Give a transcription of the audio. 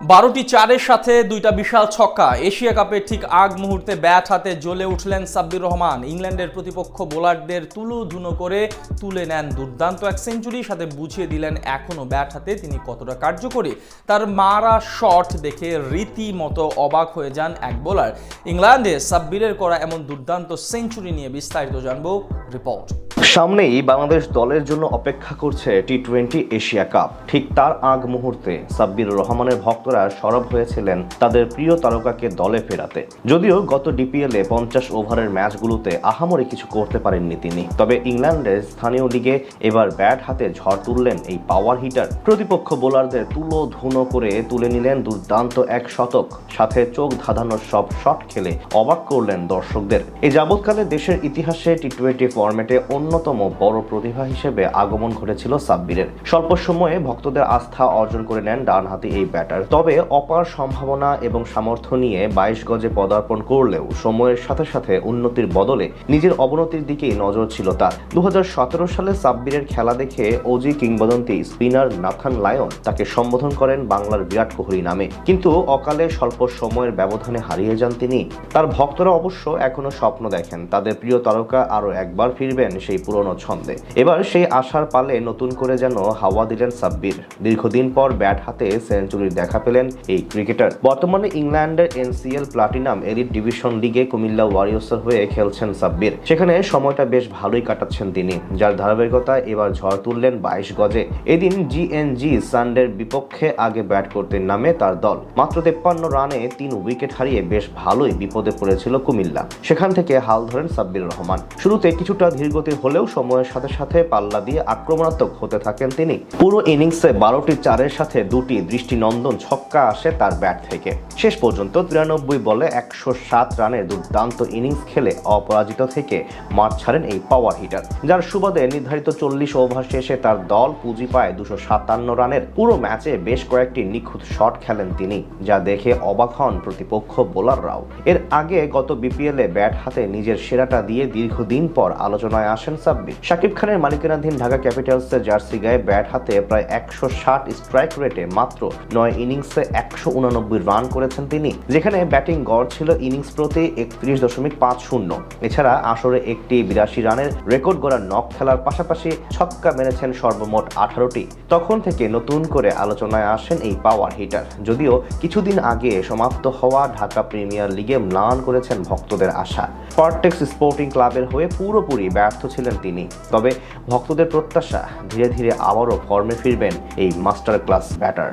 12টি চারের সাথে দুইটা বিশাল ছক্কা। এশিয়া কাপের ঠিক আগ মুহূর্তে ব্যাট হাতে জ্বলে উঠলেন সাব্বির রহমান। ইংল্যান্ডের প্রতিপক্ষ বোলারদের তুলোধুনো করে তুলে নেন দুর্দান্ত এক সেঞ্চুরি, সাথে বুঝিয়ে দিলেন এখনও ব্যাট হাতে তিনি কতটা কার্যকরী। তার মারা শট দেখে রীতিমতো অবাক হয়ে যান এক বোলার। ইংল্যান্ডে সাব্বিরের করা এমন দুর্দান্ত সেঞ্চুরি নিয়ে বিস্তারিত জানবো রিপোর্ট। সামনেই বাংলাদেশ দলের জন্য অপেক্ষা করছে টি-20 এশিয়া কাপ। ঠিক তার আগ মুহূর্তে সাব্বির রহমানের ভক্তরা সরব হয়েছিলেন তাদের প্রিয় তারকাকে দলে ফেরাতে। যদিও গত ডিপিএলে 50 ওভারের ম্যাচগুলোতে আহামরি কিছু করতে পারেননি তিনি, তবে ইংল্যান্ডের স্থানীয় লিগে এবার ব্যাট হাতে ঝড় তুললেন এই পাওয়ার হিটার। প্রতিপক্ষ বোলারদের তুলোধুনো করে তুলে নিলেন দুর্দান্ত এক শতক, সাথে চোখ ধাঁধানো সব শট খেলে অবাক করলেন দর্শকদের। এই যাবৎকালে দেশের ইতিহাসে টি-20 ফরম্যাটে অন্যতম বড় প্রতিভা হিসেবে আগমন ঘটেছিল সাব্বিরের। স্বল্প সময়ে ভক্তদের আস্থা অর্জন করে নেন ডানহাতি এই ব্যাটার। তবে অপার সম্ভাবনা এবং সামর্থ্য নিয়ে 22 গজে পদার্পণ করলেও সময়ের সাথে সাথে উন্নতির বদলে নিজের অবনতির দিকেই নজর ছিল তার। 2017 সালে সাব্বিরের খেলা দেখে ওজি কিংবদন্তি স্পিনার নাথান লায়ন তাকে সম্বোধন করেন বাংলার বিরাট কোহলি নামে, কিন্তু অকালে স্বল্প সময়ের ব্যবধানে হারিয়ে যান তিনি। তার ভক্তরা অবশ্য এখনো স্বপ্ন দেখেন তাদের প্রিয় তারকা আরো একবার ফিরবেন সেই পুরনো ছন্দে। এবার সেই আশার পালে নতুন করে যেন হাওয়া দিলেন সাব্বির। দীর্ঘদিন পর ব্যাট হাতে সেঞ্চুরির দেখা পেলেন এই ক্রিকেটার। বর্তমানে ইংল্যান্ডের এনসিএল প্লাটিনাম এলিট ডিভিশন লিগে কুমিল্লা ওয়ারিয়র্সের হয়ে খেলছেন সাব্বির। সেখানে সময়টা বেশ ভালোই কাটাচ্ছেন তিনি, যার ধারাবাহিকতায় এবার ঝড় তুললেন 22 গজে। এদিন জিএনজি সানডের বিপক্ষে আগে ব্যাট করতে নামে তার দল। মাত্র 53 রানে 3 উইকেট হারিয়ে বেশ ভালোই বিপদে পড়েছিল কুমিল্লা। সেখান থেকে হাল ধরেন সাব্বির রহমান। শুরুতে কিছুটা ধীরগতির হলেও সময়ের সাথে সাথে পাল্লা দিয়ে আক্রমণাত্মক হতে থাকেন তিনি। পুরো ইনিংসে 12টি চারের সাথে 2টি দৃষ্টিনন্দন ছক্কা আসে তার ব্যাট থেকে। শেষ পর্যন্ত 93 বলে 107 রানের দুর্দান্ত ইনিংস খেলে অপরাজিত থেকে মাঠ ছাড়েন এই পাওয়ার হিটার, যার সুবাদে নির্ধারিত 40 ওভার শেষে তার দল পুঁজি পায় 257 রানের। পুরো ম্যাচে বেশ কয়েকটি নিখুঁত শট খেলেন তিনি, যা দেখে অবাক হন প্রতিপক্ষ বোলাররাও। এর আগে গত বিপিএলে ব্যাট হাতে নিজের সেরাটা দিয়ে দীর্ঘদিন পর আলোচনায় আসেন সাব্বির। শাকিব খানের মালিকানাধীন ঢাকা ক্যাপিটালসের জার্সি গায়ে ব্যাট হাতে প্রায় 160 স্ট্রাইক রেটে মাত্র 9 ইনিংসে 189 রান করেছেন তিনি, যেখানে ব্যাটিং গড় ছিল ইনিংস প্রতি 31.50। এছাড়া আসরে একটি 82 রানের রেকর্ড গড়া নক খেলার পাশাপাশি ছক্কা মেরেছেন সর্বমোট 18টি। তখন থেকে নতুন করে আলোচনায় আসেন এই পাওয়ার হিটার। যদিও কিছুদিন আগে সমাপ্ত হওয়া ঢাকা প্রিমিয়ার লিগে ম্লান করেছেন ভক্তদের আশা। পারটেক্স স্পোর্টিং ক্লাবের হয়ে পুরোপুরি ব্যর্থ ছিলেন তিনি, তবে ভক্তদের প্রত্যাশা ধীরে ধীরে আবারও ফর্মে ফিরবেন এই মাস্টার ক্লাস ব্যাটার।